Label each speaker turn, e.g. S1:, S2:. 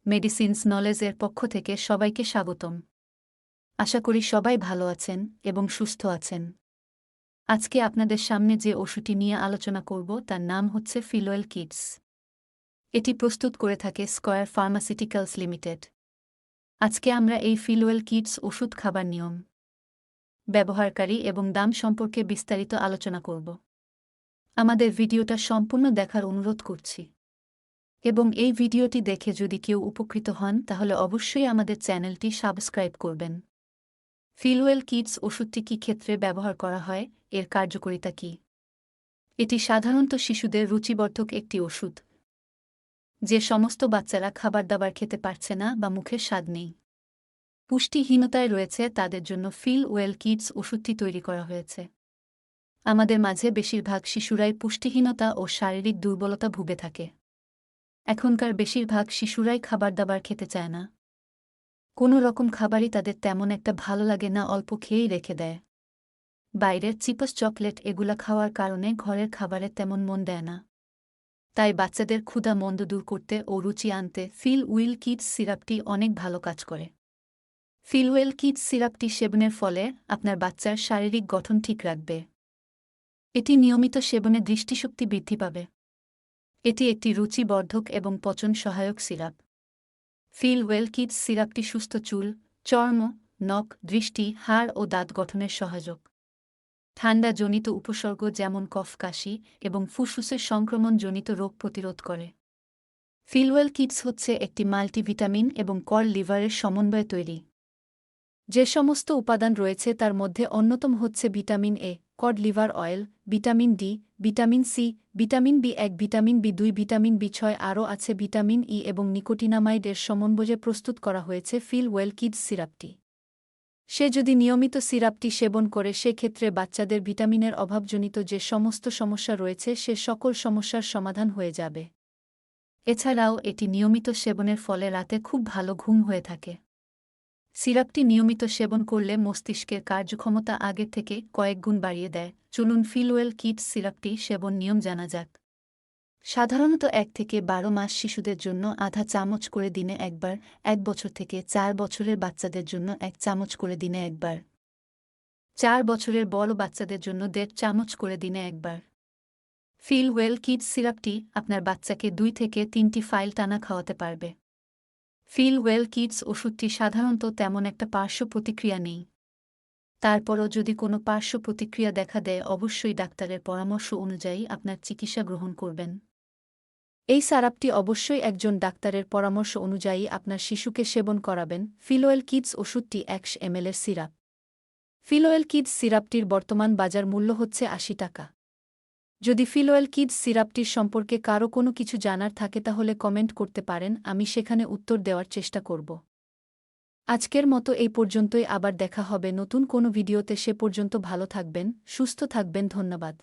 S1: Medicines knowledge এর পক্ষ থেকে সবাইকে স্বাগতম। আশা করি সবাই ভালো আছেন এবং সুস্থ আছেন। আজকে আপনাদের সামনে যে ওষুধটি নিয়ে আলোচনা করব তার নাম হচ্ছে ফিলোয়েল কিডস। এটি প্রস্তুত করে থাকে স্কয়ার ফার্মাসিউটিক্যালস লিমিটেড। আজকে আমরা এই ফিলোয়েল কিডস ওষুধ খাবার নিয়ম, ব্যবহারকারী এবং দাম সম্পর্কে বিস্তারিত আলোচনা করব। আমাদের ভিডিওটা সম্পূর্ণ দেখার অনুরোধ করছি এবং এই ভিডিওটি দেখে যদি কেউ উপকৃত হন তাহলে অবশ্যই আমাদের চ্যানেলটি সাবস্ক্রাইব করবেন। ফিলোয়েল কিডস ওষুধটি কী ক্ষেত্রে ব্যবহার করা হয়, এর কার্যকারিতা কী? এটি সাধারণত শিশুদের রুচিবর্ধক একটি ওষুধ, যে সমস্ত বাচ্চারা খাবার-দাবার খেতে পারছে না বা মুখের স্বাদ নেই, পুষ্টিহীনতায় রয়েছে, তাদের জন্য ফিলোয়েল কিডস ওষুধটি তৈরি করা হয়েছে। আমাদের মাঝে বেশিরভাগ শিশুরাই পুষ্টিহীনতা ও শারীরিক দুর্বলতা ভুগে থাকে। এখনকার বেশিরভাগ শিশুরাই খাবার-দাবার খেতে চায় না। কোনো রকম খাবারই তাদের তেমন একটা ভালো লাগে না, অল্প খেয়েই রেখে দেয়। বাইরের চিপস, চকলেট এগুলা খাওয়ার কারণে ঘরের খাবারে তেমন মন দেয় না। তাই বাচ্চাদের ক্ষুধা মন্দ দূর করতে ও রুচি আনতে ফিলোয়েল কিডস সিরাপটি অনেক ভালো কাজ করে। ফিলোয়েল কিডস সিরাপটি সেবনের ফলে আপনার বাচ্চার শারীরিক গঠন ঠিক রাখবে। এটি নিয়মিত সেবনে দৃষ্টিশক্তি বৃদ্ধি পাবে। এটি একটি রুচিবর্ধক এবং পচন সহায়ক সিরাপ। ফিলোয়েল কিডস সিরাপটি সুস্থ চুল, চর্ম, নখ, দৃষ্টি, হাড় ও দাঁত গঠনের সহায়ক। ঠান্ডাজনিত উপসর্গ যেমন কফ, কাশি এবং ফুসফুসের সংক্রমণজনিত রোগ প্রতিরোধ করে। ফিলোয়েল কিডস হচ্ছে একটি মাল্টিভিটামিন এবং কড লিভারের সমন্বয়ে তৈরি। যে সমস্ত উপাদান রয়েছে তার মধ্যে অন্যতম হচ্ছে vitamin A, cod liver oil, vitamin D, vitamin C, vitamin বি1, ভিটামিন বি2, ভিটামিন বি6, আরও আছে ভিটামিন ই এবং নিকোটিনামাইড এর সমন্বয়ে প্রস্তুত করা হয়েছে ফিলোয়েল কিডস সিরাপটি। সে যদি নিয়মিত সিরাপটি সেবন করে সেক্ষেত্রে বাচ্চাদের ভিটামিনের অভাবজনিত যে সমস্ত সমস্যা রয়েছে সে সকল সমস্যার সমাধান হয়ে যাবে। এছাড়াও এটি নিয়মিত সেবনের ফলে রাতে খুব ভালো ঘুম হয়ে থাকে। সিরাপটি নিয়মিত সেবন করলে মস্তিষ্কের কার্যক্ষমতা আগের থেকে কয়েক গুণ বাড়িয়ে দেয়। চলুন ফিলোয়েল কিডস সিরাপটি সেবন নিয়ম জানা যাক। সাধারণত 1 থেকে 12 মাস শিশুদের জন্য আধা চামচ করে দিনে একবার, 1 বছর থেকে 4 বছরের বাচ্চাদের জন্য 1 চামচ করে দিনে একবার, 4 বছরের বড় বাচ্চাদের জন্য 1.5 চামচ করে দিনে একবার। ফিলোয়েল কিডস সিরাপটি আপনার বাচ্চাকে 2 থেকে 3টি ফাইল টানা খাওয়াতে পারবে। ফিলোয়েল কিডস ওষুধটি সাধারণত তেমন একটা পার্শ্ব প্রতিক্রিয়া নেই। তারপরও যদি কোনো পার্শ্ব প্রতিক্রিয়া দেখা দেয় অবশ্যই ডাক্তারের পরামর্শ অনুযায়ী আপনার চিকিৎসা গ্রহণ করবেন। এই সিরাপটি অবশ্যই একজন ডাক্তারের পরামর্শ অনুযায়ী আপনার শিশুকে সেবন করাবেন। ফিলোয়েল কিডস ওষুধটি 100 ml এর সিরাপ। ফিলোয়েল কিডস সিরাপটির বর্তমান বাজার মূল্য হচ্ছে 80 টাকা। যদি ফিলোয়েল কিডস সিরাপটির সম্পর্কে কারো কোনো কিছু জানার থাকে তাহলে কমেন্ট করতে পারেন, আমি সেখানে উত্তর দেওয়ার চেষ্টা করব। আজকের মতো এই পর্যন্তই, আবার দেখা হবে নতুন কোনো ভিডিওতে। সে পর্যন্ত ভালো থাকবেন, সুস্থ থাকবেন। ধন্যবাদ।